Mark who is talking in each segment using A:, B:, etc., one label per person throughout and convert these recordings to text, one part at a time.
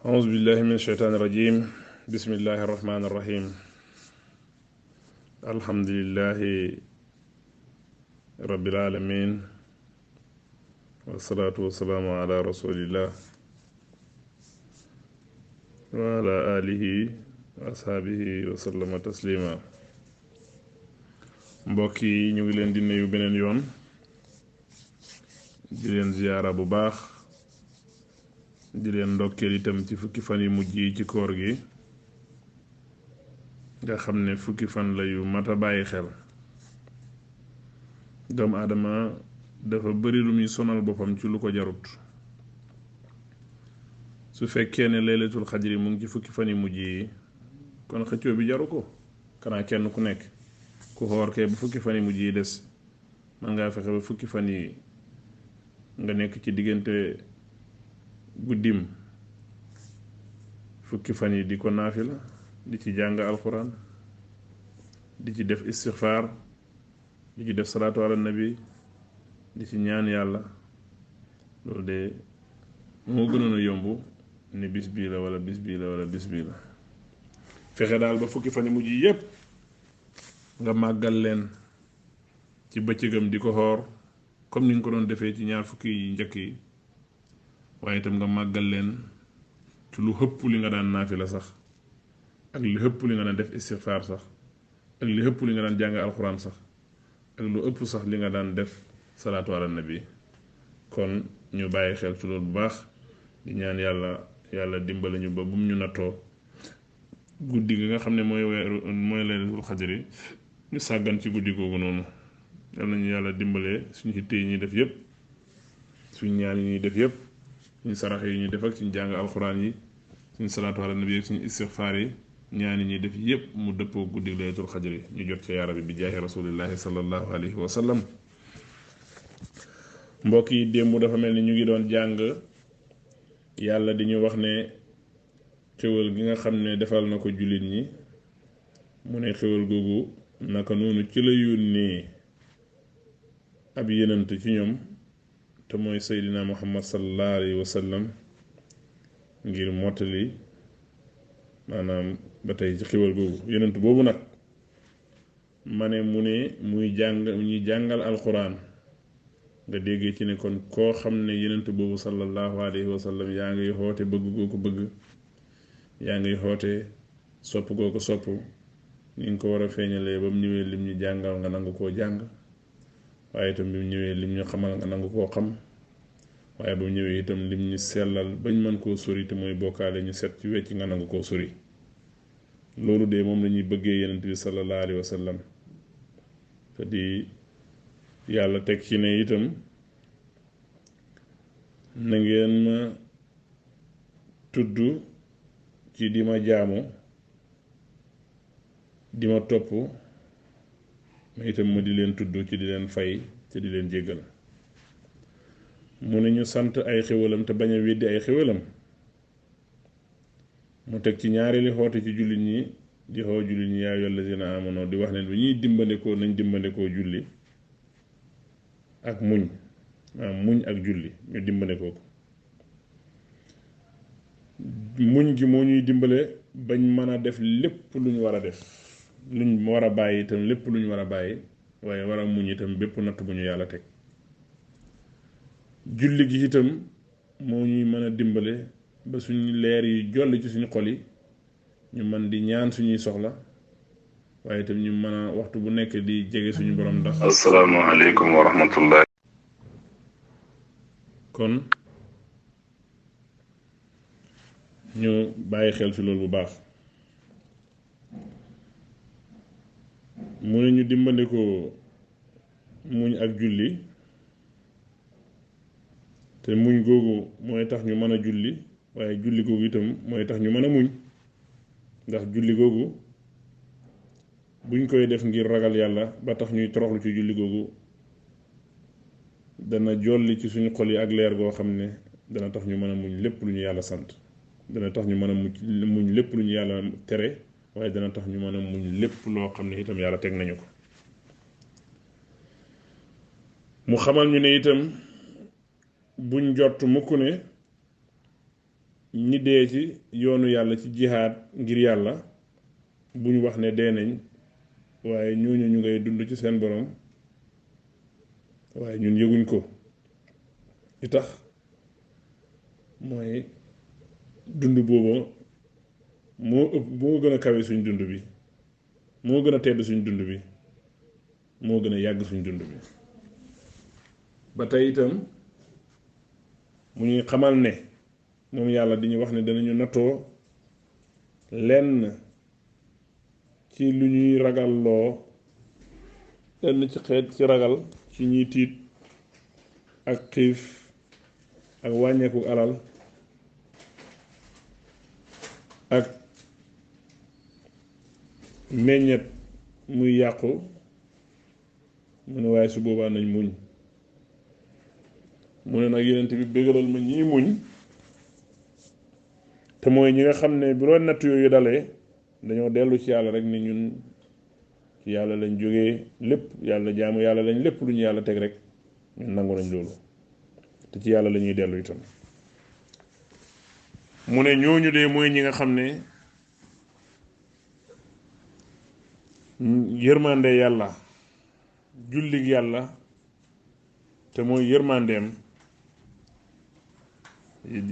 A: أعوذ بالله من الشيطان الرجيم. بسم الله الرحمن الرحيم. الحمد لله رب العالمين، والصلاة والسلام على رسول الله وعلى آله وأصحابه وسلم تسليما. mbokk yi ñu ngi leen di nuyu beneen yoon di leen ziyaara bu baax di leen ndokkeel itam ci fukki fan yu mujj yi ci koor gi nga xam ne fukki fan la yu mat a bàyyi xel. doomu aadama dafa bari lu muy sonal boppam ci lu ko jarut. su fekkee ne laylatul xadri mu ngi ci fukki fan yu mujj yi kon xëccoo bi jaru ko. kanaa kenn ku nekk ku xoor kay bu fukki fan yi mujj yi des man ngaa fexe ba fukki fan yi nga nekk ci diggante guddim fukki fan yi di ko naafila di ci jàng alxuraan di ci def istixfaar di ci def salaatu ala nabi di ci ñaan yàlla. loolu de moo gënoon a yomb ni bis bii la wala bis bii la wala bis bii la. fexe daal ba fukki fan yi mujj yi yépp nga màggal leen ci bëccëgam di ko xoor comme ni nga ko doon defee ci ñaar fukki yi njëkk yi, waaye itam nga màggal leen ci lu xëpp li nga daan naafila sax, ak lu xëpp li nga daan def istixfaar sax, ak lu xëpp li nga daan jàng alxuraan sax, ak lu ëpp sax li nga daan def salaatu ala nabi. kon ñu bàyyi xel ci loolu bu baax di ñaan yàlla dimbali ñu ba bum ñu nattoo guddi gi nga xam ne mooy laylatul xadri ñu sàggan ci guddi googu noonu. yal nañu yàlla dimbalee suñu xitte yi ñuy def yépp, suñu ñaan yi ñuy def yépp, suñu sarax yi ñuy def ak suñu jàng alxuraan yi, suñu salaatu ala nabi ak suñu istixfaar yi, ñaan yi ñuy def yépp mu dëppoo guddi laylatul xadri ñu jot ca yaa rabbi bi jaahi rasulillahi sallallahu alayhi wa sallam. mbokk yi démb dafa mel ni ñu ngi doon jàng yàlla di ñu wax ne xéwal gi nga xam ne defal na ko jullit ñi, mu ne xéwal googu naka noonu ci la yónnee ab yenant ci ñoom te mooy seydina muhammad sallallahu alayhi wa sallam ngir mottali maanaam ba tey ci xéwal googu. yenant boobu nag ma ne mu ne muy jàngal alquran. nga déggee ci ne kon koo xam ne yenent boobu sallallahu alayhi wa sallam yaa ngi xoote bëgg goo ko bëgg, yaa ngi xoote sopp goo ko sopp, ni nga ko war a feeñalee ba mu ñëwee lim ñu jàngal nga nangu koo jàng, waaye itam bi mu ñëwee lim ñu xamal nga nangu koo xam, waaye ba mu ñëwee itam lim ñu sellal bañ mën koo sori te mooy bokkaale ñu set ci wecc nga nangu koo sori. loolu de moom la ñuy bëggee yenent bi sallallahu alayhi wa sallam. te di yàlla teg ci ne itam na ngeen ma tudd ci di ma jaamu di ma topp, ma itam ma di leen tudd ci di leen fay te di leen jéggal. mu ne ñu sant ay xéwalam te bañ a weddi ay xéwalam. mu teg ci ñaareeli xoote ci jullit ñi di xoo jullit ñi yaa ayyuhal lazina amanu di wax ne lu ñuy dimbandikoo nañ dimbandikoo julli ak muñ ak julli ñu dimbandikoo ko. muñ gi moo ñuy dimbale bañ mën a def lépp lu ñu war a def, luñ war a bàyyi itam lépp lu ñu war a bàyyi, waaye war a muñ itam bépp natt bu ñu yàlla teg. julli gi itam moo ñuy mën a dimbale ba suñu leer yi jolli ci suñu xol yi ñu mën di ñaan suñuy soxla, waaye itam ñu mën a waxtu bu nekk di jege suñu borom ndax.
B: asalaamaaleykum wa rahmatullah.
A: kon ñu bàyyi xel ci loolu bu baax. mu ne ñu dimbandikoo muñ ak julli, te muñ googu mooy tax ñu mën a julli, waaye julli googu itam mooy tax ñu mën a muñ. ndax julli googu buñ koy def ngir ragal yàlla ba tax ñuy toroxlu ci julli googu dana jolli ci suñu xol yi ak leer goo xam ne dana tax ñu mën a muñ lépp lu ñu yàlla sant, dana tax ñu mën a muñ lépp lu ñu yàlla tere, waaye dana tax ñu mën a muñ lépp loo xam ne itam yàlla teg nañu ko. mu xamal ñu ne itam buñ jot mukk ne ñi dee ci yoonu yàlla ci jihaad ngir yàlla bu ñu wax ne dee nañ waaye ñooñu ñu ngay dund ci seen borom waaye ñun yëguñ ko li tax mooy dund booba moo gën a kawe suñ dund bi moo gën a tedd suñ dund bi moo gën a yàgg suñ dund bi ba tey itam mu ñuy xamal ne moom yàlla di ñu wax ne danañu nattoo lenn ci lu ñuy ragalloo lenn ci xeet ci ragal ci ñuy tiit ak xiif ak wàññeeku alal ak meññet muy yàqu mu ne waaye su boobaa nañ muñ mu ne nag yenent bi bégalal ma ñii muñ te mooy ñi nga xam ne bu doon natt yooyu dalee dañoo dellu ci yàlla rek ni ñun ci yàlla lañ jógee lépp yàlla jaamu yàlla lañ lépp lu ñu yàlla teg rek ñun nangu nañ loolu te ci yàlla la ñuy dellu itam mu ne ñooñu de mooy ñi nga xam ne yërmande yàlla jullig yàlla te mooy yërmandeem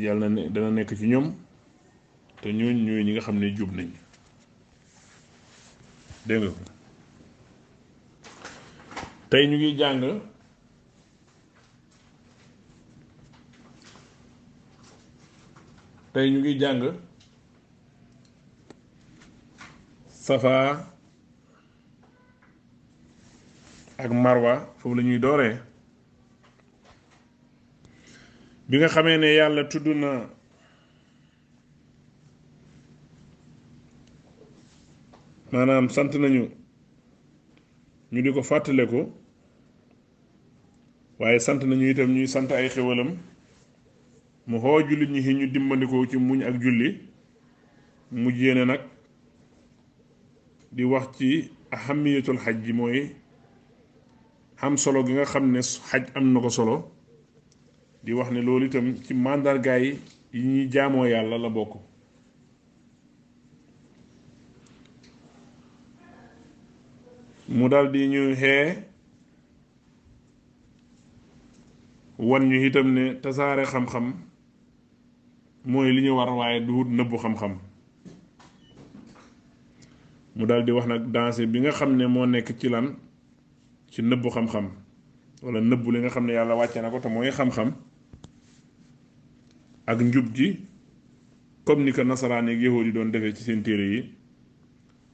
A: yàlla na dana nekk ci ñoom te ñooñu ñooy ñi nga xam ne jub nañ dégg nga tey ñu ngi jàng safa ak marwa foofu la ñuy dooree bi nga xamee ne yàlla tudd na maanaam sant nañu ñu di ko fàttaleku waaye sant nañu itam ñuy sant ay xéwalam mu xoo jullit ñi ñu dimbandikoo ci muñ ak julli mu jéene nag di wax ci ahamiyatul xaj ji mooy am solo gi nga xam ne xaj am na ko solo di wax ne loolu itam ci màndargaay yi ñuy jaamoo yàlla la bokk mu daldi ñu xee wan ñu itam ne tasaare xam-xam mooy li ñu war waaye du wut nëbbu xam-xam mu daldi wax nag dansé bi nga xam ne moo nekk ci lan ci nëbbu xam-xam walla nëbbu li nga xam ne yàlla wàcce na ko te mooy xam-xam ak njub ji comme ni ko nasaraan ak yahuud yi doon defee ci seen téere yi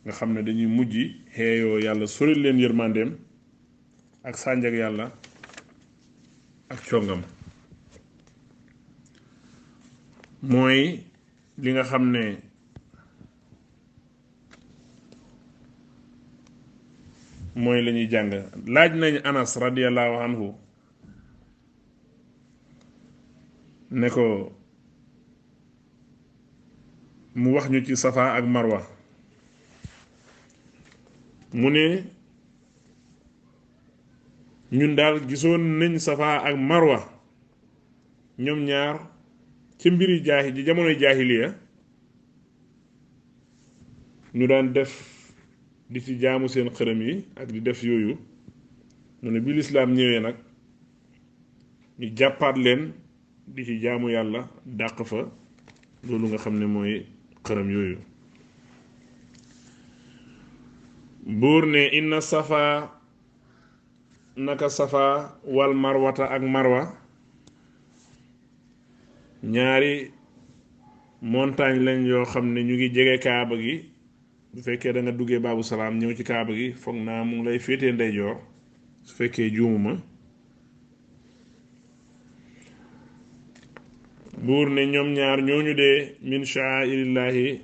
A: nga xam ne dañuy mujj xeeyoo yàlla sori leen yërmandeem ak sànjak yàlla ak congam mooy li nga xam ne mooy la ñuy jàng laaj nañ Anas radiyallahu anhu ne ko mu wax ñu ci safa ak marwa mu ne ñun daal gisoon nañ safa ak marwa ñoom ñaar ci mbiri ji jamonoy jaahiliya ñu daan def di ci jaamu seen xërëm yi ak di def yooyu mu ne bi lislaam ñëwee nag ñu jàppaat leen di ci jaamu yàlla dàq fa loolu nga xam ne mooy xërëm yooyu buur ne inna safa naka safa wal marwata ak marwa ñaari montagne lañ yoo xam ne ñu ngi jege kaaba gi bu fekkee da nga duggee baabu salaam ñëw ci kaaba gi foog naa mu ngi lay féetee ndeyjoor su fekkee juumuma buur ne ñoom ñaar ñooñu dee min sha'airillahi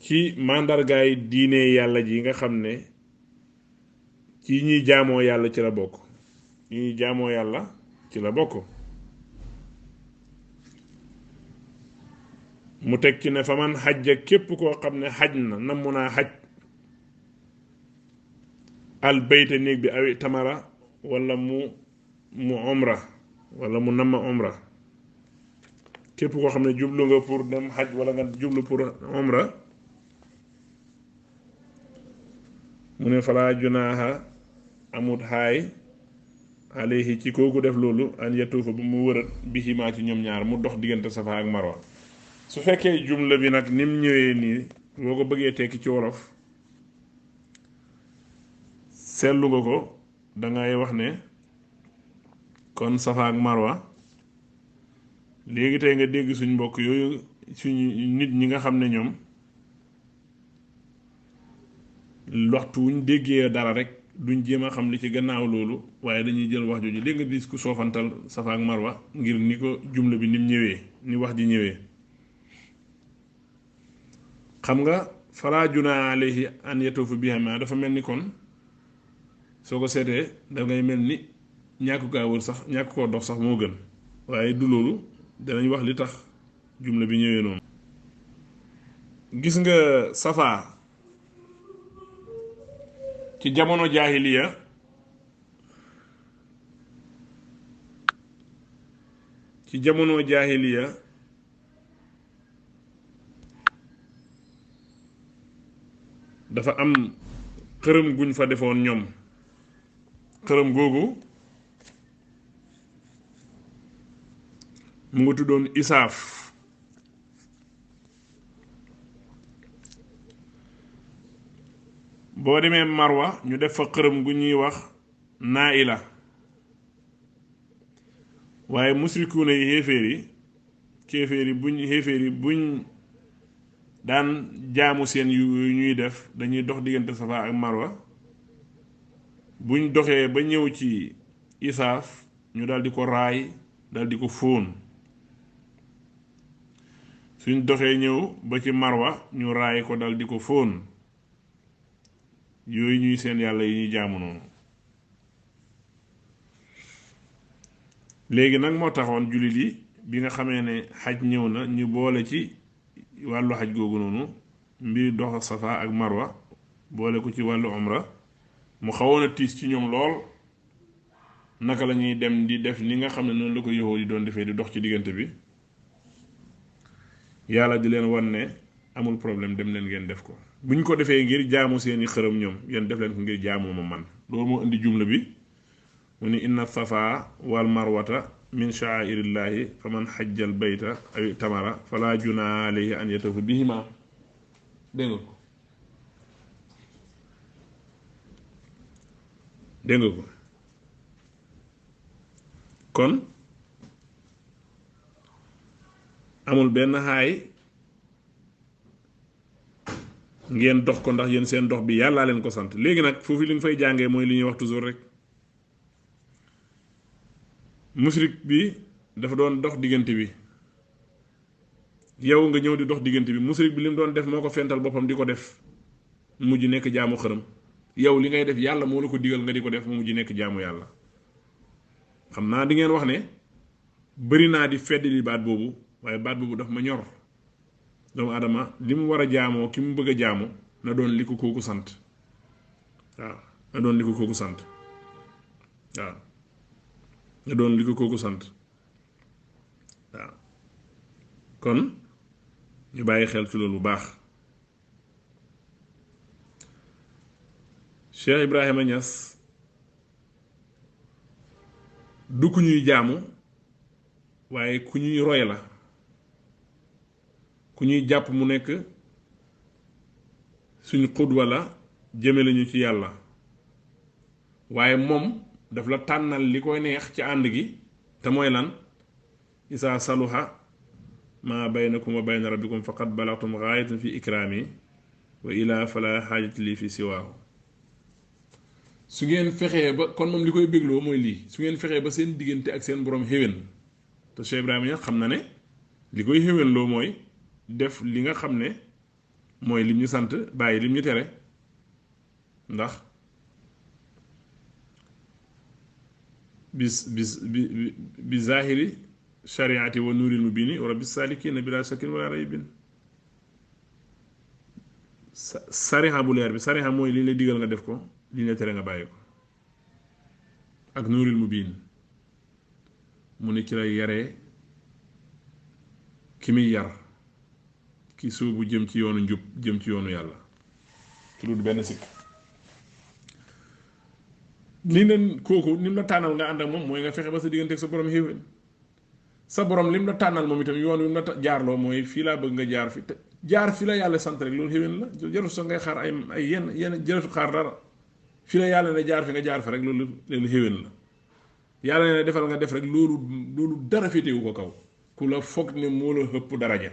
A: ci màndargaay diine yàlla ji nga xam ne ci ñuy jaamoo yàlla ci la bokk ñuy jaamoo yàlla ci la bokk mu teg ci ne fa man xajja képp koo xam ne xaj na namu naa xaj al bayta néeg bi awi tamara wala mu umra wala mu nama umra képp koo xam ne jublu nga pour dem xaj wala nga jublu pour umra mu ne falaa junaaha amut xaay alayhi ci kooku def loolu an yatuufa bu mu wërat bihimaa ci ñoom ñaar mu dox diggante safa ak marwa su fekkee jumla bi nag nim ñëwee nii boo ko bëggee tekki ci wolof seetlu nga ko dangay wax ne kon safa ak marwa léegi tey nga dégg suñ mbokk yooyu suñu nit ñi nga xam ne ñoom waxtu wuñ déggee dara rek duñ jéem a xam li ci gannaaw loolu waaye dañuy jël wax jooju dégg nga dis ku soofantal safa ak marwa ngir ni ko jumla bi nim ñëwee ni wax ji ñëwee xam nga falaa junaaha alayhi an yatuufa bihimaa dafa mel ni kon soo ko seetee da ngay mel ni ñàkk kaa wër sax ñàkk koo dox sax moo gën waaye du loolu danañ wax li tax jumla bi ñëwee noonu gis nga safa ci jamono jaahiliya dafa am xërëm guñ fa defoon ñoom xërëm googu mu ngi tuddoon isaaf boo demee marwa ñu def fa xërëm gu ñuy wax naila waaye musrikuuna yi xéeféer yi buñ daan jaamu seen yu ñuy def dañuy dox diggante safa ak marwa buñ doxee ba ñëw ci isaaf ñu daldi ko raay daldi ko fóon suñ doxee ñëw ba ci marwa ñu raay ko daldi ko fóon yooyu ñuy seen yàlla yi ñuy jaamu noonu léegi nag moo taxoon jullit yi bi nga xamee ne xaj ñëw na ñu boole ci wàllu xaj googu noonu mbir dox safa ak marwa boole ko ci wàllu umra mu xawoon a tiis ci ñoom lool naka la ñuy dem di def ni nga xam ne noonu la ko yahuud yi doon defee di dox ci diggante bi yàlla di leen wan ne amul problème dem leen ngeen def ko buñ ko defee ngir jaamu seeni xërëm ñoom yéen def leen ko ngir jaamu ma man loolu moo indi jumla bi mu ni inna safa wal marwata min sha'airillahi faman xajjal bayta aw tamara fala junaaha alayhi an yatuufa bihima dégg nga ko kon amul benn xaay ngeen dox ko ndax yéen seen dox bi yàllaa leen ko sant léegi nag foofu li nga fay jàngee mooy li ñuy wax toujours rek musrik bi dafa doon dox diggante bi yow nga ñëw di dox diggante bi musrik bi li mu doon def moo ko fental boppam di ko def mujj nekk jaamu xërëm yow li ngay def yàlla moo la ko digal nga di ko def mu mujj nekk jaamu yàlla xam naa di ngeen wax ne bëri naa di fedd li baat boobu waaye baat boobu daf ma ñor doomu adama li mu war a jaamoo ki mu bëgg a jaamu na doon li ko kooku sant waaw na doon li ko kooku sant waaw na doon li ko kooku sant waaw kon ñu bàyyi xel ci loolu bu baax Cheikh Ibrahima Niass du ku ñuy jaamu waaye ku ñuy roy la ku ñuy jàpp mu nekk suñu xudwa la jëme lañu ci yàlla waaye moom daf la tànnal li koy neex ci ànd gi te mooy lan isaa saluha ma baynakum wa bayna rabbikum faqad balagtum gaayatan fi ikraami wa ilaa fala xaajat lii fi siwaahu su ngeen fexee ba kon moom li koy bégloo mooy lii su ngeen fexee ba seen diggante ak seen borom xéwén te Cheikh Ibrahima ña xam na ne li koy xéwén loo mooy def li nga xam ne mooy lim ñu sant bàyyi lim ñu tere ndax bi zahiri shariati wa nuuril mubini wa rabbi salikina bila shakkin wala raybin sariha bu leer bi sariha mooy li ñu la digal nga def ko li ñu la tere nga bàyyi ko ak nuuril mubin mu ne ci lay yaree ki muy yar ki suubu jëm ci yoonu njub jëm ci yoonu yàlla ci lu benn sikk li leen kooku nim la tànnal nga ànd ak moom mooy nga fexe ba sa diggante ak sa borom xéwén sa borom lim la tànnal moom itam yoon wi mu la jaarloo mooy fii laa bëgg nga jaar fi te jaar fi la yàlla sant rek loolu xéwén la jarul sax ngay xaar ay yenn jaratu xaar dara fi la yàlla ne jaar fi nga jaar fa rek loolu xéwén la yàlla ne defal nga def rek loolu dara féetewu ko kaw ku la foog ne moo la ëpp daraja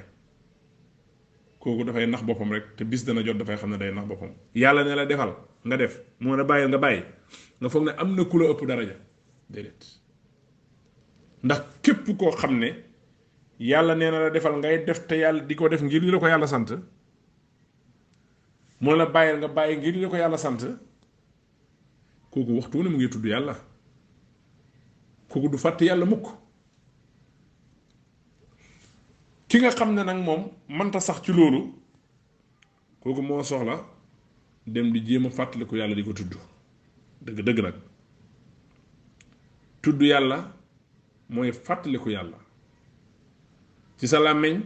A: kooku dafay nax boppam rek te bis dana jot dafay xam ne day nax boppam yàlla ne la defal nga def moo la bàyyil nga bàyyi nga foog ne am na ku la ëpp daraja déedéet ndax képp koo xam ne yàlla nee na la defal ngay def te yàlla di ko def ngir li la ko yàlla sant moo la bàyyil nga bàyyi ngir li la ko yàlla sant kooku waxtu ne mu ngi tudd yàlla kooku du fàtte yàlla mukk ki nga xam ne nag moom mënta sax ci loolu kooku moo soxla dem di jéem a fàttaliku yàlla di ko tudd dëgg nag tudd yàlla mooy fàttaliku yàlla ci sa làmmiñ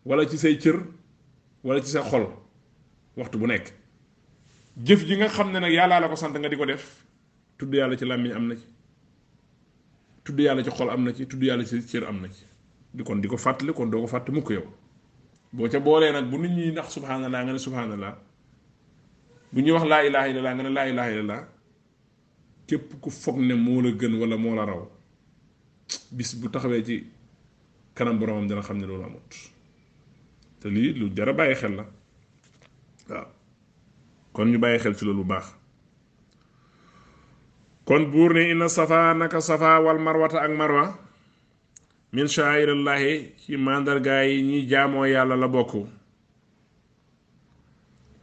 A: wala ci say cër wala ci sa xol waxtu bu nekk jëf ji nga xam ne nag yàllaa la ko sant nga di ko def tudd yàlla ci làmmiñ am na ci tudd yàlla ci xol am na ci tudd yàlla ci cër am na ci di kon di ko fàttali kon doo ko fàtte mukk yow boo ca boolee nag bu nit ñi ndax subhanallah nga ne subhanallah bu ñuy wax laa ilaha illallah nga ne laa ilaha illallah képp ku foog ne moo la gën wala moo la raw bis bu taxawee ci kanam boromam dina xam ne loolu amut te lii lu jara bàyyi xel la waaw kon ñu bàyyi xel ci loolu bu baax kon buur ne inna safa naka safa wal marwata ak marwa min sha'airillahi ci màndargaay yi ñi jaamoo yàlla la bokk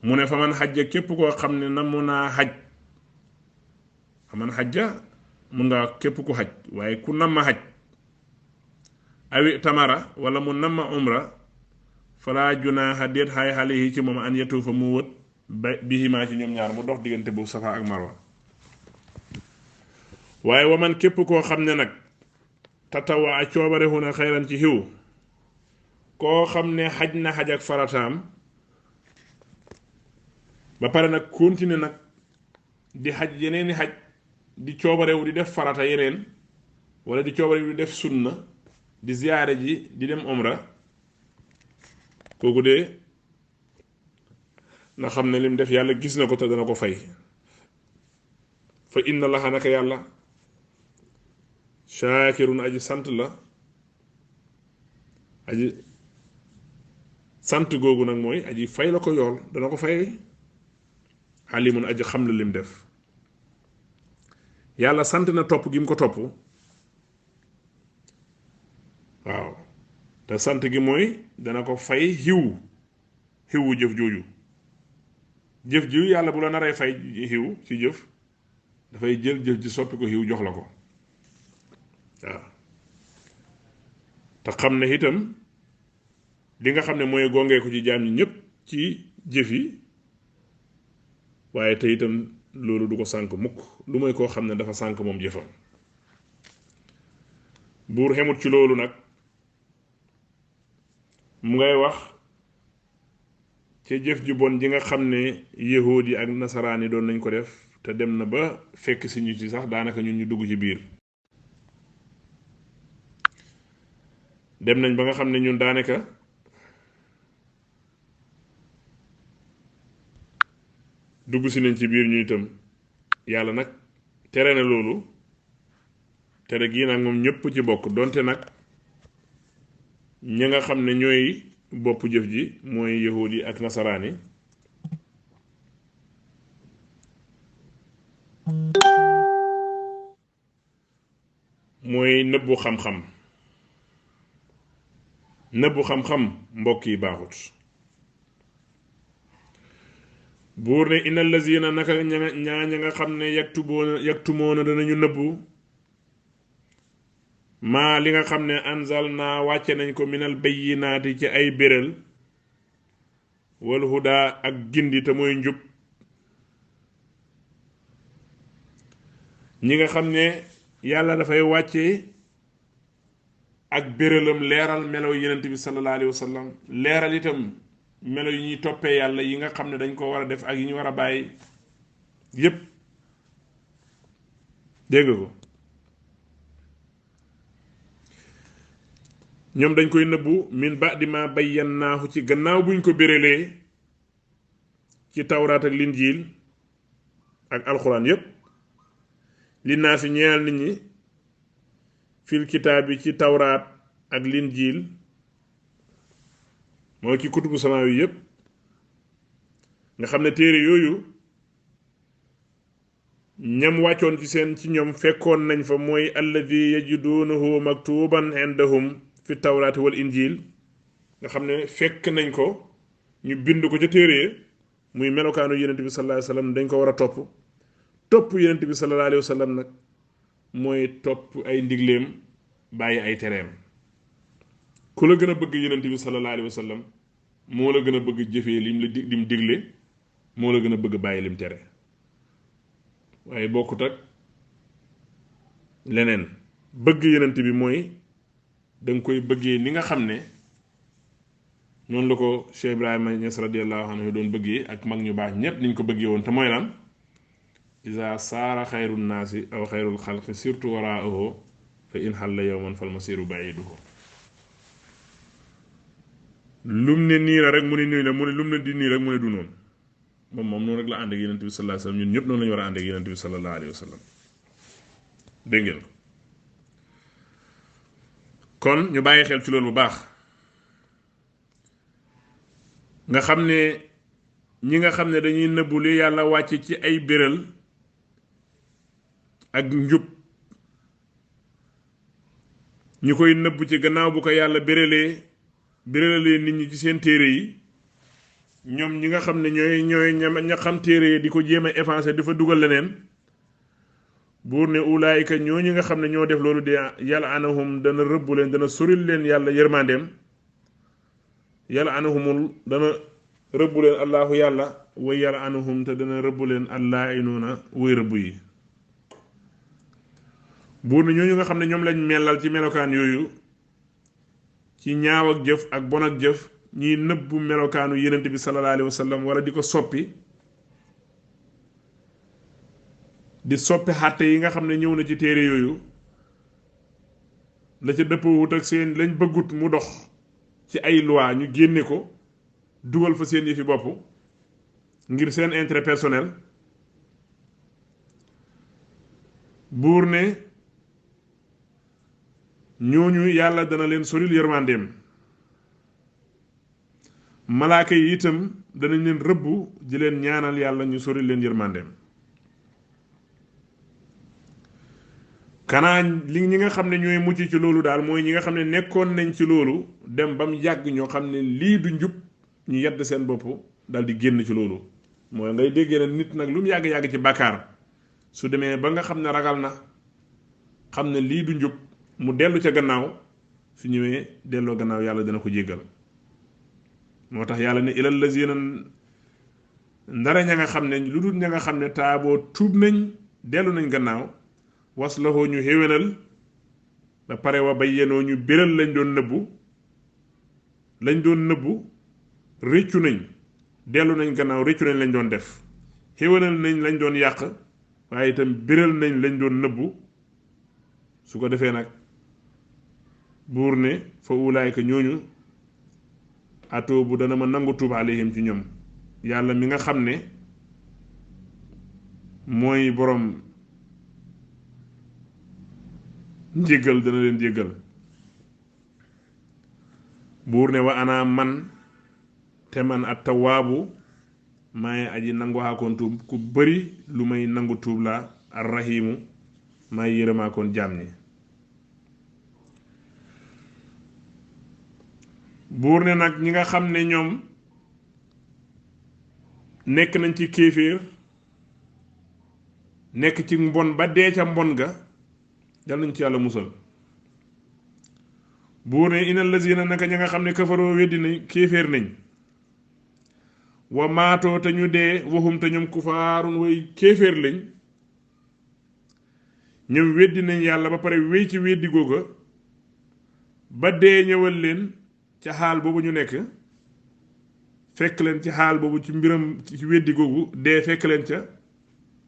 A: mu ne fa man xajja képp koo xam ne na mun naa xaj fa man xajja mun nga képp ku xaj waaye ku namma xaj awi tamara wala mu namma umra fala junaaha déet xaay xale yi ci moom an yatuufa mu wët bihimaa ci ñoom ñaar mu dox diggante bu safa ak marwa waaye waman képp koo xam ne nag tatawaa coobarehu na xayran ci xiw koo xam ne xaj na xaj ak farataam ba pare nag continuer nag di xaj yeneeni xaj di coobarewu di def farata yeneen wala di coobarewu di def sunna di ziyaare ji di dem umra kooku de na xam ne lim def yàlla gis na ko te dana ko fay fa inna laha naka yàlla shaakirun aji sant la aji sant googu nag mooy aji fay la ko yool dana ko fay xalimun aji xam la lim def yàlla sant na topp gi mu ko topp waaw te sant gi mooy dana ko fay xiwu jëf jooju jëf ji yàlla bu la naree fay xiw ci jëf dafay jël jëf ji soppi ko xiw jox la ko waaw te xam ne itam li nga xam ne mooy gongee ko ci jaam ñi ñépp ci jëf yi waaye te itam loolu du ko sànk mukk lu mooy koo xam ne dafa sànk moom jëfam buur xemut ci loolu nag mu ngay wax ci jëf ju bon ji nga xam ne yahuud yi ak nasaraan yi doon nañ ko def te dem na ba fekk si ñu ci sax daanaka ñun ñu dugg ci biir dem nañ ba nga xam ne ñun daanaka dugg si nañ ci biir ñu itam yàlla nag tere na loolu tere gii nag moom ñëpp ci bokk donte nag ñi nga xam ne ñooy bopp jëf ji mooy yahuud yi ak nasaraan yi mooy nëbbu xam-xam mbokk yi baaxut buur ne innal lazina naka ñaa nga xam ne yaktumoona danañu nëbbu maa li nga xam ne anzal naa wàcce nañ ko minal bayyinaati ci ay béral wal huda ak gindi te mooy njub ñi nga xam ne yàlla dafay wàcce ak béralam leeral melo yenent bi sallallahu alayhi wa sallam leeral itam melo yi ñuy toppee yàlla yi nga xam ne dañ ko war a def ak yi ñu war a bàyyi yépp dégg ko ñoom dañ koy nëbbu min ba'di ma bayyannaahu ci gannaaw buñ ko béralee ci tawraat ak linjiil ak alxuraan yépp li naa si ñeel nit ñi fil kitaab bi ci tawraat ak linjiil mooy ci kutubu samaawi yépp nga xam ne téere yooyu ñam wàccoon ci seen ci ñoom fekkoon nañ fa mooy alladi yajiduunahu maktuban indahum fi tawraati wal injiil nga xam ne fekk nañ ko ñu bind ko ca téere muy melokaanu yonent bi sallallahu alayhi wa sallam dañ ko war a topp yonent bi sallallahu alayhi wa sallam nag mooy topp ay ndigleem bàyyi ay tereem ku la gën a bëgg yonent bi sallallahu alayhi wa sallam moo la gën a bëgg jëfee lim digle moo la gën a bëgg bàyyi lim tere waaye bokkut ak leneen bëgg yonent bi mooy danga koy bëggee ni nga xam ne noonu la ko Cheikh Ibrahima Niass radiyallahu anhu doon bëggee ak mag ñu baax ñépp niñ ko bëggee woon te mooy lan isa saara xayrul naasi aw xayrul xalqi surtout waraahu fa in xalla yawman fal masiru baiduhu lum ne nii la rek mu ne nii la mu ne lum ne di nii rek mu ne du noonu moom noonu rek la ànd ak yonent bi sallallahu alayhi wa sallam ñun ñëpp noonu lañu war a ànd ak yonent bi sallallahu alayhi wa sallam dégg ngeen kon ñu bàyyi xel ci loolu bu baax nga xam ne ñi nga xam ne dañuy nëbbu li yàlla wàcc ci ay béral ak njub ñi koy nëbbu ci gannaaw bu ko yàlla béralee nit ñi ci seen téere yi ñoom ñi nga xam ne ñooy ña xam téere yi di ko jéem a effacer di fa dugal leneen buur ne ulaayika ñoo ñi nga xam ne ñoo def loolu de yàlla anahum dana rëbbu leen dana soril leen yàlla yërmandeem yàlla anahumul dana rëbbu leen allahu yàlla way yàlla anahum te dana rëbbu leen allaa'inuuna way rëbbu yi buur ne ñooñu nga xam ne ñoom lañ melal ci melokaan yooyu ci ñaaw ak jëf ak bon ak jëf ñiy nëbbu melokaanu yenent bi sallallahu alayhi wa sallam wala di ko soppi di soppi xàtte yi nga xam ne ñëw na ci téere yooyu la ca dëppawut ak seen lañ bëggut mu dox ci ay loi ñu génne ko dugal fa seen yëfi bopp ngir seen intérêt personnel buur ne ñooñu yàlla dana leen soril yërmandeem malaaka yi itam danañ leen rëbbu di leen ñaanal yàlla ñu soril leen yërmandeem kanaa li ñi nga xam ne ñooy mucc ci loolu daal mooy ñi nga xam ne nekkoon nañ ci loolu dem ba mu yàgg ñoo xam ne lii du njub ñu yedd seen bopp dal di génn ci loolu mooy ngay déggee ne nit nag lu mu yàgg-yàgg ci bàkkaar su demee ba nga xam ne ragal na xam ne lii du njub mu dellu ca gannaaw su ñëwee delloo gannaaw yàlla dana ko jéggal moo tax yàlla ne ilal lazina ndara ña nga xam ne lu dul ña nga xam ne taaboo tuub nañ dellu nañ gannaaw waslahoo ñu xéwénal ba pare wa bayyanoo ñu béral lañ doon nëbbu réccu nañ dellu nañ gannaaw réccu nañ lañ doon def xéwénal nañ lañ doon yàq waaye itam béral nañ lañ doon nëbbu su ko defee nag buur ne fa ulaayka ñooñu atoobu dana ma nangu tuub alayhim ci ñoom yàlla mi nga xam ne mooy borom njéggal dana leen jéggal buur ne wa ana man te man at tawaabu maay aji nangu haakoon tuub ku bari lu may nangu tuub la arrahimu maay yërëmaakoon jaam ñi buur ne nag ñi nga xam ne ñoom nekk nañ ci kéeféer nekk ci mbon ba dee ca mbon ga yal nañ ci yàlla musal buur ne inal lazina naka ña nga xam ne kafaroo weddi nañ kéeféer nañ wa maatoo te ñu dee waxum te ñoom kufaarun way kéeféer lañ ñoom weddi nañ yàlla ba pare wéy ci weddi googa ba dee ñëwal leen ca xaal boobu ñu nekk fekk leen ci xaal boobu ci mbiram ci weddi googu dee fekk leen ca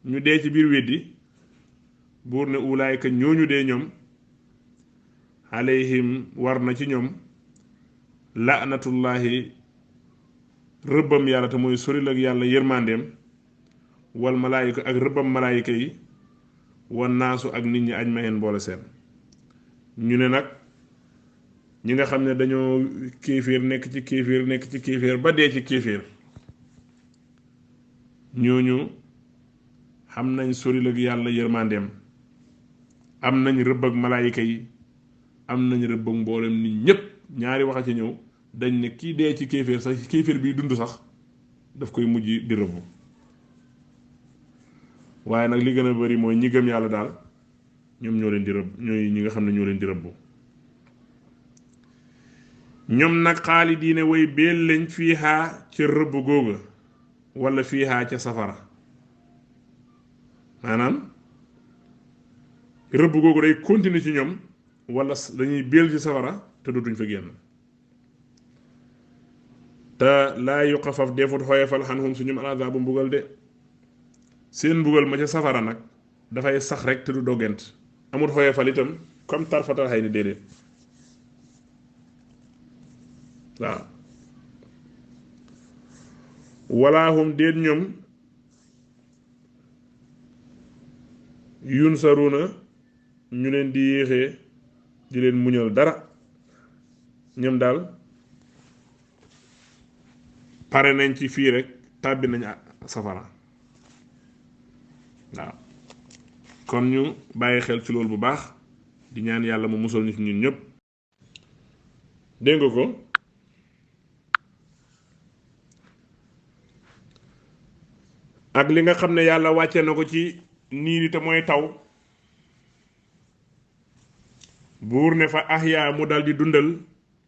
A: ñu dee ci biir weddi buur ne ulaayka ñooñu dee ñoom alayhim war na ci ñoom laanatullahi rëbbam yàlla te mooy soril ak yàlla yërmandeem wal malaayika ak rëbbam malaayika yi wan naasu ak nit ñi ajmahin boole seen ñu ne nag ñi nga xam ne dañoo kéeféer nekk ci kéeféer ba dee ci kéeféer ñooñu xam nañ soril ak yàlla yërmandeem am nañ rëbb ak malaayika yi am nañ rëbb ak mboolem nit ñépp ñaari waxa ci ñëw dañ ne kii dee ci kéeféer sax kéeféer bi dund sax daf koy mujj di rëbb waaye nag li gën a bari mooy ñi gëm yàlla daal ñoom ñoo leen di rëbb ñooy ñi nga xam ne ñoo leen di rëbb ñoom nag xaalidiine way beel lañ fiihaa ca rëbb googa wala fiihaa ca safara maanaam rëbb googu day continuer ci ñoom wala dañuy beel ci safara te dootuñ fa génn te laa yuxafaf defut xoyefal xanhum su ñum alazaabu mbugal de seen mbugal ma ca safara nag dafay sax rek te du doggent amut xoyefal itam comme tarfatal xay ni déedéet waaw walaahum déet ñoom yunsaruna ñu leen di yéexee di leen muñal dara ñoom daal pare nañ ci fii rek tàbbi nañ safara waaw kon ñu bàyyi xel ci loolu bu baax di ñaan yàlla mu musal ñu ci ñun ñëpp dégg nga ko ak li nga xam ne yàlla wàcce na ko ci niir yi te mooy taw buur ne fa ahyaa mu dal di dundal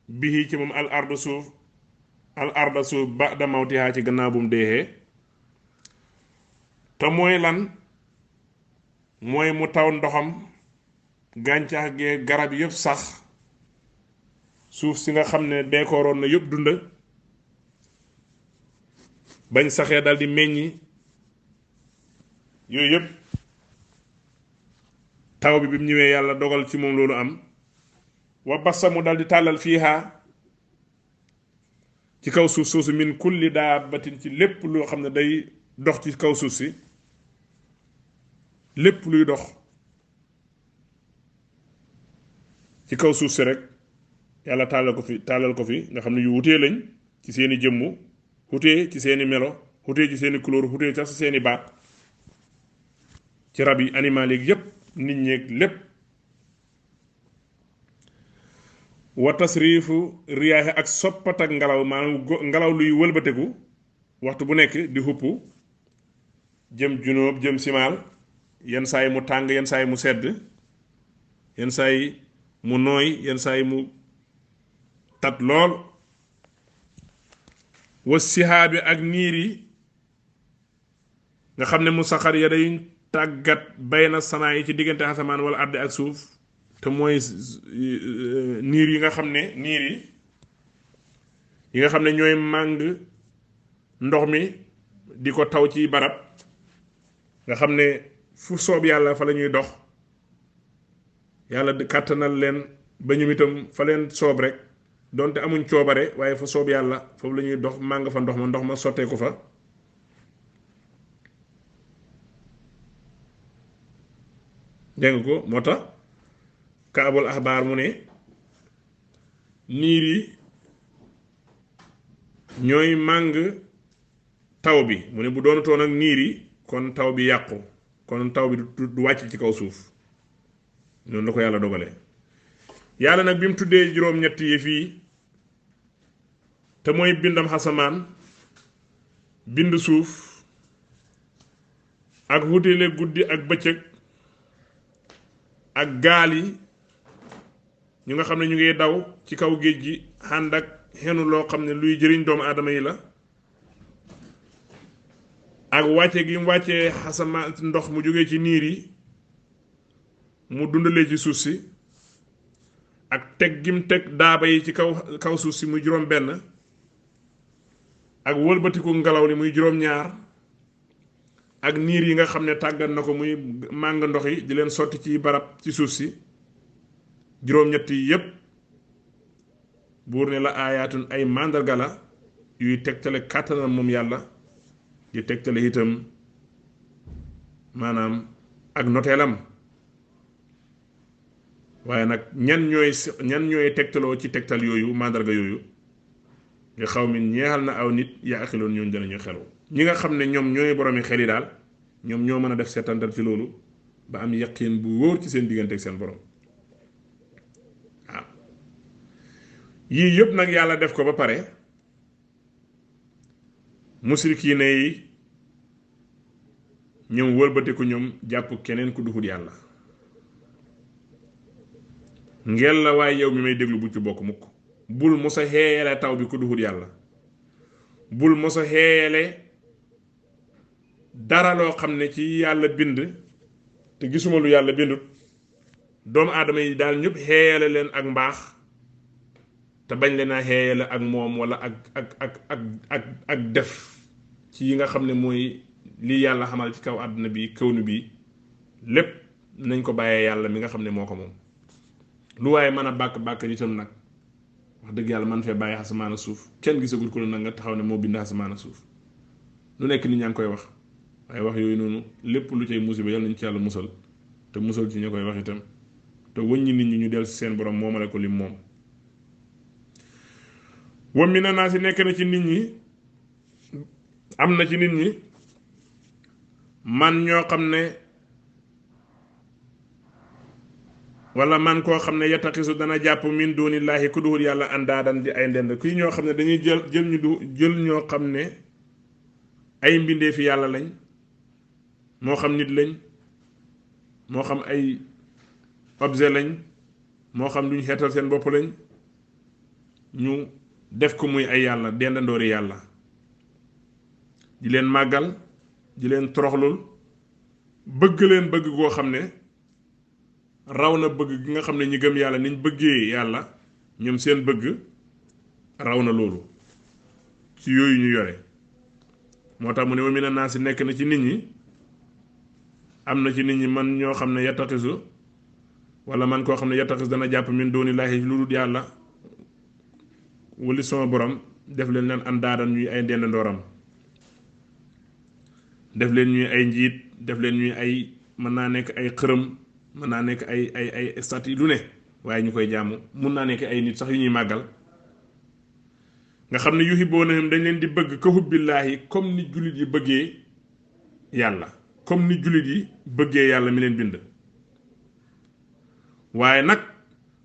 A: bihi ci moom al arda suuf ba'da mawtihaa ci gannaaw bu mu deexee te mooy lan mooy mu taw ndoxam gàncax gee garab yëpp sax suuf si nga xam ne deekooroon na yëpp dunda bañ saxee dal di meññi yooyu yëpp taw bi mu ñëwee yàlla dogal ci moom loolu am wa bassa mu dal di tàllal fiihaa ci kaw suuf soosu min kulli daabatin ci lépp loo xam ne day dox ci kaw suuf si lépp luy dox ci kaw suuf si rek yàlla tàllal ko fi nga xam ne yu wutee lañ ci seeni jëmmu wutee ci seeni melo wutee ci seeni couleur wutee sax ci seeni baat ci rab yi animal yi yépp nit ñeeg lépp wa tasrifu riyaahi ak soppat ak ngelaw maanaam ngelaw luy wëlbateku waxtu bu nekk di xupp jëm junóob jëm simaal yenn saa yi mu tàng yenn saa yi mu sedd yenn saa yi mu nooy yenn saa yi mu tat lool wa sihaabi ak niir yi nga xam ne mu saxar ya day tàggat bayna sanaa yi ci diggante asamaan wala ardi ak suuf te mooy niir yi nga xam ne niir yi nga xam ne ñooy màng ndox mi di ko taw ci barab nga xam ne fu soob yàlla fa la ñuy dox yàlla kàttanal leen ba ñoom itam fa leen soob rek donte amuñ coobare waaye fa soob yàlla foofu la ñuy dox màng fa ndox ma sotteeku fa dégg nga ko moo tax kaabul axbaar mu ne niir yi ñooy màng taw bi mu ne bu doonutoon ak niir yi kon taw bi yàqu kon taw bi du wàcc ci kaw suuf noonu la ko yàlla dogale yàlla nag bi mu tuddee juróom-ñett yi fii te mooy bindam xasamaan bind suuf ak wutale guddi ak bëccëg ak gaal yi ñu nga xam ne ñu ngi daw ci kaw géej gi ànd ak xenu loo xam ne luy jëriñ doomu aadama yi la ak wàcce gi mu wàccee xasamaan ndox mu jógee ci niir yi mu dundalee ci suuf si ak teg gim teg daaba yi ci kaw suuf si muy juróom benn ak wëlbatiku ngelaw li muy juróom ñaar ak niir yi nga xam ne tàggat na ko muy màng ndox yi di leen sotti ci barab ci suuf si juróom ñett yi yépp buur ne la aayaatun ay màndarga la yuy tegtale kàttanam moom yàlla di tegtale itam maanaam ak noteelam waaye nag ñan ñooy tegtaloo ci tegtal yooyu màndarga yooyu nga xaw mi ñeexal na aw nit yaa axiloon ñooñu danañu xelu ñi nga xam ne ñoom ñooy boroomi xel yi daal ñoom ñoo mën a def seetantal ci loolu ba am yaqin bu wóor ci seen diggante ak seen borom waaw yii yëpp nag yàlla def ko ba pare musrikiine yi ñoom wëlbatiku ñoom jàpp keneen ku duxut yàlla ngel la waaye yow mi may déglu bu ci bokk mukk bul mosa xeeyale taw bi ku duxut yàlla bul mosa xeeyale dara loo xam ne ci yàlla bind te gisuma lu yàlla bindut doomu aadama yi daal ñëpp xeeyale leen ak mbaax te bañ leen a xeeyale ak moom wala ak def ci yi nga xam ne mooy lii yàlla xamal ci kaw àdduna bi kawnu bi lépp nañ ko bàyyee yàlla mi nga xam ne moo ko moom lu waaye mën a bàkk itam nag wax dëgg yàlla man fee bàyyi asamaan ak suuf kenn gisagul ko nag nga taxaw ne moo bind asamaan ak suuf lu nekk nit ñaa ngi koy wax waaye wax yooyu noonu lépp lu cay musiba yàlla nañ ci yàlla musal te musal ci ña koy wax itam te wëññi nit ñi ñu del si seen borom moomale ko lim moom wa mina naasi nekk na ci nit ñi am na ci nit ñi man ñoo xam ne wala man koo xam ne yataxisu dana jàpp min dunillahi ku duhul yàlla andaadan di ay ndend kuy ñoo xam ne dañuy jël ñoo xam ne ay mbindee fi yàlla lañ moo xam nit lañ moo xam ay objet lañ moo xam duñ xeetal seen bopp lañ ñu def ko muy ay yàlla dendandoori yàlla di leen màggal di leen toroxlul bëgg leen bëgg goo xam ne raw na bëgg gi nga xam ne ñi gëm yàlla niñ bëggee yàlla ñoom seen bëgg raw na loolu ci yooyu ñu yore moo tax mu ne wa mina naasi nekk na ci nit ñi am na ci nit ñi man ñoo xam ne yattaxisu wala man koo xam ne yattaxis dana jàpp min doonillaahi lu dul yàlla wali sama borom def leen leen andaadan ñuy ay ndendandooram def leen ñuy ay njiit def leen ñuy ay mën naa nekk ay xërëm mën naa nekk ay statue lu ne waaye ñu koy jaamu mun naa nekk ay nit sax yu ñuy màggal nga xam ne yuhibbuunahum dañ leen di bëgg ka hubbillaahi comme ni jullit yi bëggee yàlla comme ni jullit yi bëggee yàlla mi leen bind waaye nag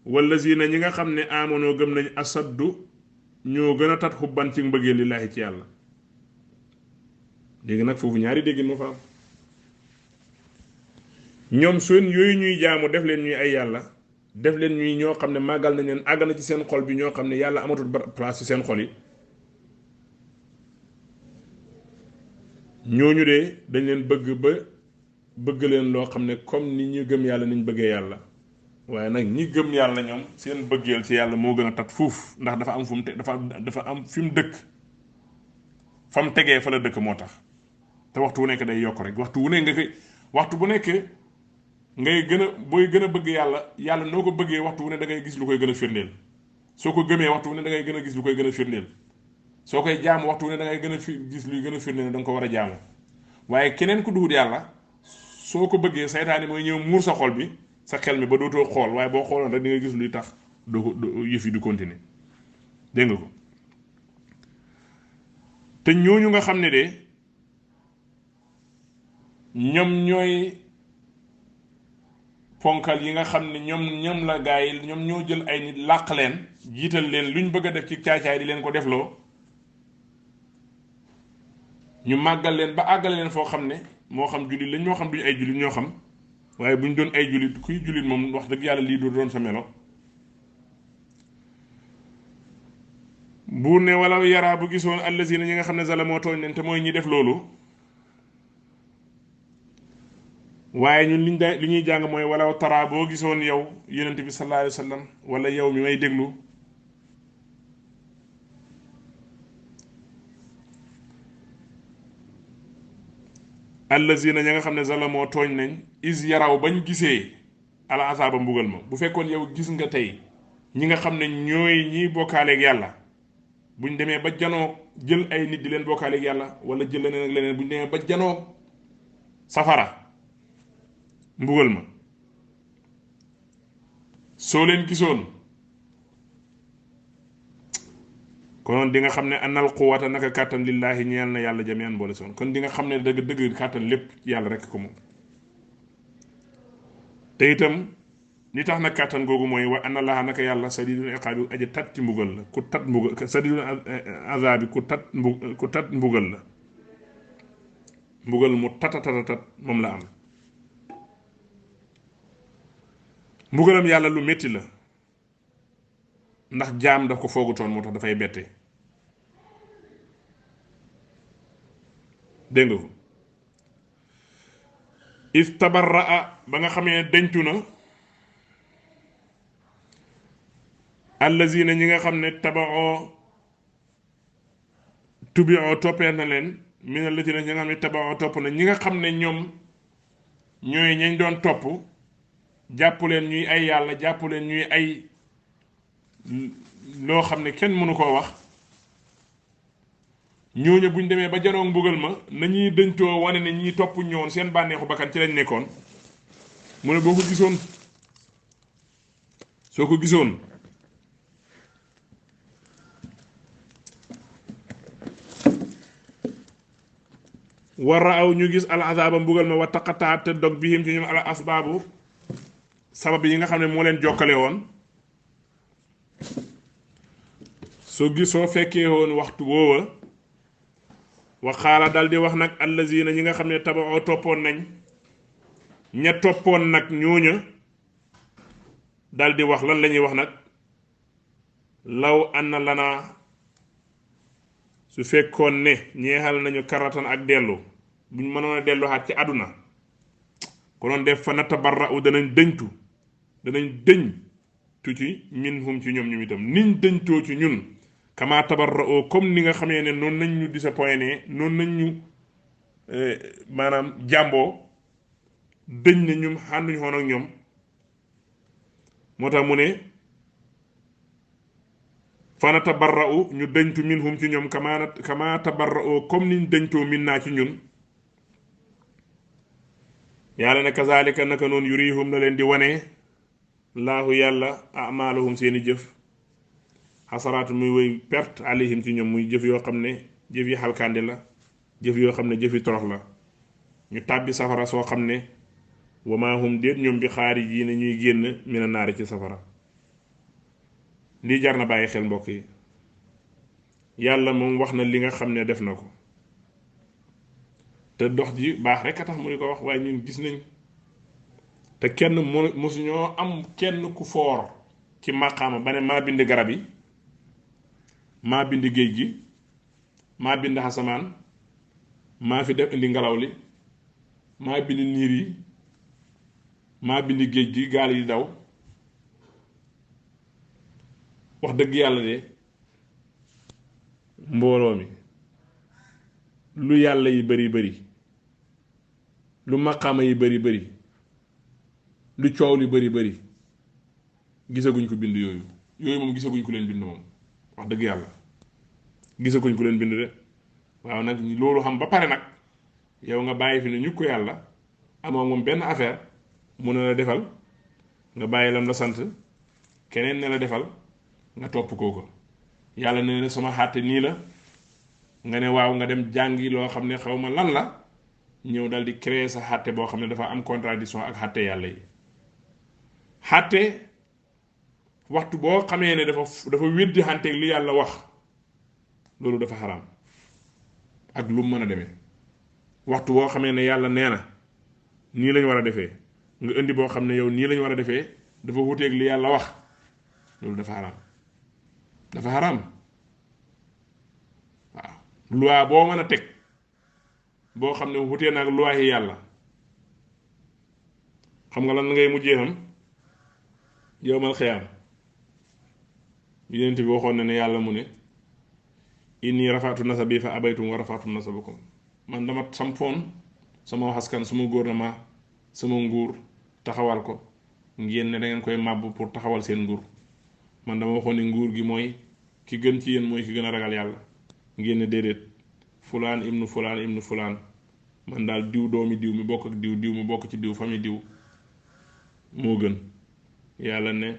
A: wallazina ñi nga xam ne amonoo gëm nañ asaddu ñoo gën a tat xubban ci mbëggee lillaahi ci yàlla léegi nag foofu ñaari déggin moo fa am ñoom seen yooyu ñuy jaamu def leen ñuy ay yàlla def leen ñuy ñoo xam ne màggal nañ leen àgg na ci seen xol bi ñoo xam ne yàlla amatul place ci seen xol yi ñooñu de dañ leen bëgg leen loo xam ne comme ni ñu gëm yàlla niñ bëggee yàlla waaye nag ñi gëm yàlla ñoom seen bëggeel ci yàlla moo gën a tat fuuf ndax dafa am fu mu dafa am fi mu dëkk fa mu tegee fa la dëkk moo tax te waxtu wu nekk day yokk rek waxtu wu ne nga koy waxtu bu nekk ngay gën a booy gën a bëgg yàlla noo ko bëggee waxtu wu ne da ngay gis lu koy gën a firndeel soo ko gëmee waxtu wu ne da ngay gën a gis lu koy gën a firndeel soo koy jaamu waxtu wu ne da ngay gën a gis luy gën a firndeel da nga ko war a jaamu waaye keneen ku duhut yàlla soo ko bëggee saytaane mooy ñëw muur sa xol bi sa xel mi ba dootoo xool waaye boo xooloon rek di nga gis luy tax doo yëf yi du continuer dégg nga ko te ñooñu nga xam ne de ñoom ñooy ponkal yi nga xam ne ñoom la gaa yi ñoom ñoo jël ay nit làq leen jiital leen luñ bëgg a def ci caay-caay di leen ko defloo ñu màggal leen ba àggale leen foo xam ne moo xam jullit lañ moo xam duñu ay jullit ñoo xam waaye buñ doon ay jullit kuy jullit moom wax dëgg yàlla lii du doon sa melo buur ne wala yaraa bu gisoon allazina ñi nga xam ne zalamoo tooñ leen te mooy ñi def loolu waaye ñun li ñuy jàng mooy walaw tara boo gisoon yow yonent bi sallallahu alayhi wa sallam wala yow mi may déglu allazina ña nga xam ne zalamoo tooñ nañ is yaraw bañ gisee al azaaba mbugal ma bu fekkoon yow gis nga tey ñi nga xam ne ñooy ñiy bokkaaleeg yàlla buñ demee ba janoo jël ay nit di leen bokkaaleeg yàlla wala jël leneen ak leneen buñ demee ba janoo safara mbugal ma soo leen gisoon konoon di nga xam ne annal quwwata naka kàttan lillaahi ñeel na yàlla jamian boole soon kon di nga xam ne dëgg dëgg kàttan lépp yàlla rekk ko moom te itam li tax nag kàttan googu mooy wa anna laaha naka yàlla sadidul iqaabi aji tat ci mbugal la ku tat mbugal sadidul azaabi ku tat mbugal la mbugal mu tat moom la am mbugalam yàlla lu metti la ndax jaam daf ko foogutoon moo tax dafay bette dégg nga ko istabarraa ba nga xamee dencu na allazina ñi nga xam ne tabaxoo tubioo toppee na leen min allazina ñi nga xam ne tabaxoo topp na ñi nga xam ne ñoom ñooy ñañ doon topp jàpp leen ñuy ay yàlla jàpp leen ñuy ay loo xam ne kenn mënu koo wax ñooñu buñ demee ba janoog mbugal ma nañuy dëntoo wane ne ñi topp ñoon seen bànneexu bakkan ci lañ nekkoon mu ne boo ko gisoon soo ko gisoon war aw ñu gis al azaba mbugal ma wa taqataa te dog bihim ci ñoom al asbaabu sabab yi nga xam ne moo leen jokkale woon soo fekkee woon waxtu woowa wa xaala dal di wax nag allazina ñi nga xam ne tabaxoo toppoon nañ ña toppoon nag ñooña dal di wax lan la ñuy wax nag law anna lanaa su fekkoon ne ñeexal nañu karatan ak dellu buñ mënoon a dellu xaat ci àdduna konoon def fa natabarra'u danañ dëñ ci minhum ci ñoom itam niñ dëñtoo ci ñun kama tabarra'u comme ni nga xamee ne noonu nañ ñu disappointé noonu nañ ñu maanaam jàmboo dëñ ne ñum xànduñ xoon ak ñoom moo tax mu ne fa natabarra'u ñu dëñtu minhum ci ñoom kama tabarra'u comme niñ dëñtoo min naa ci ñun yàlla ne kazalika naka noonu yurihum na leen di wane laahu yàlla amaalahum seeni jëf xasaraatu muy woy perte alayhim ci ñoom muy jëf yoo xam ne jëf yi xalkandi la jëf yoo xam ne jëf yi torox la ñu tàbbi safara soo xam ne wamaahum déet ñoom bi xaarij yi ne ñuy génn mina naari ci safara lii jar na bàyyi xel mbokk yi yàlla moom wax na li nga xam ne def na ko te dox ji baax rek a tax mu ni ko wax waaye ñun gis nañ te kenn mosuñoo am kenn ku foor ci màqaama ba ne maa bind garab yi maa bind géej gi maa bind xasamaan maa fi def indi ngelaw li maa bind niir yi maa bind géej gi gaal yi daw wax dëgg yàlla de mbooloo mi lu yàlla yi bari lu maqaama yi bari lu coow li bari gisaguñ ko bind yooyu moom gisaguñ ko leen bind moom wax dëgg yàlla gisaguñ ko leen bind de waaw nag loolu xam ba pare nag yow nga bàyyi fi ne ñu ko yàlla amoo moom benn affaire mu ne la defal nga bàyyi lam la sant keneen ne la defal nga topp kooko yàlla ne la sama xàtte nii la nga ne waaw nga dem jàngi loo xam ne xaw ma lan la ñëw dal di créer sa xàtte boo xam ne dafa am contradiction ak xàtte yàlla yi xàtte waxtu boo xamee ne dafa weddi xànteeg li yàlla wax loolu dafa xaraam ak lu mu mën a demee waxtu boo xamee ne yàlla nee na nii lañ war a defee nga indi boo xam ne yow nii lañ war a defee dafa wuteeg li yàlla wax loolu dafa xaraam dafa xaraam waaw loi boo mën a teg boo xam ne wutee nag loi yi yàlla xam nga lan ngay mujjee xam yowmal xiyaam yonent bi waxoon na ne yàlla mu ne inni rafaatu nasabi fa abaytum wa rafaatu nasabakum man dama sampoon sama askan sama gouvernement sama nguur taxawal ko ngeen ne da ngeen koy màbb pour taxawal seen nguur man dama waxoon ne nguur gi mooy ki gën ci yéen mooy ki gën a ragal yàlla ngeen ne déedéet fulaan ibnu fulaan man daal diw doomi diw mi bokk ak diw mi bokk ci diw famille diw moo gën yàlla ne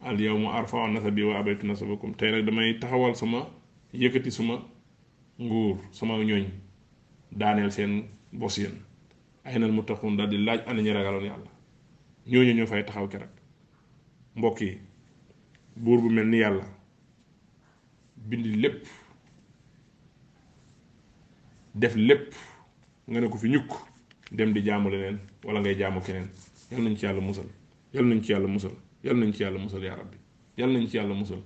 A: al yawma arfa'u nasabi wa abaytu nasabakum tey nag damay taxawal sama yëkkati suma nguur sama ñooñ daaneel seen bos yéen ay nal muttaqun daal di laaj ana ñu ragaloon yàlla ñooñu ñoo fay taxaw keroog mbokk yi buur bu mel ni yàlla bind lépp def lépp nga ne ko fi ñukk dem di jaamu leneen wala ngay jaamu keneen yal nañ ci yàlla musal yal nañ ci yàlla musal yal nañ ci yàlla musal yaa rabbi yal nañ ci yàlla musal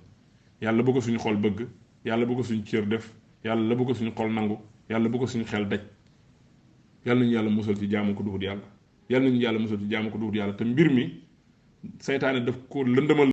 A: yàlla bu ko suñu xol bëgg yàlla bu ko suñu cër def yàlla bu ko suñu xol nangu yàlla bu ko suñu xel daj yal nañu yàlla musal ci jaamu ko duhut yàlla yal nañu yàlla musal ci jaamu ko duhut yàlla te mbir mi seytaane daf ko lëndëmal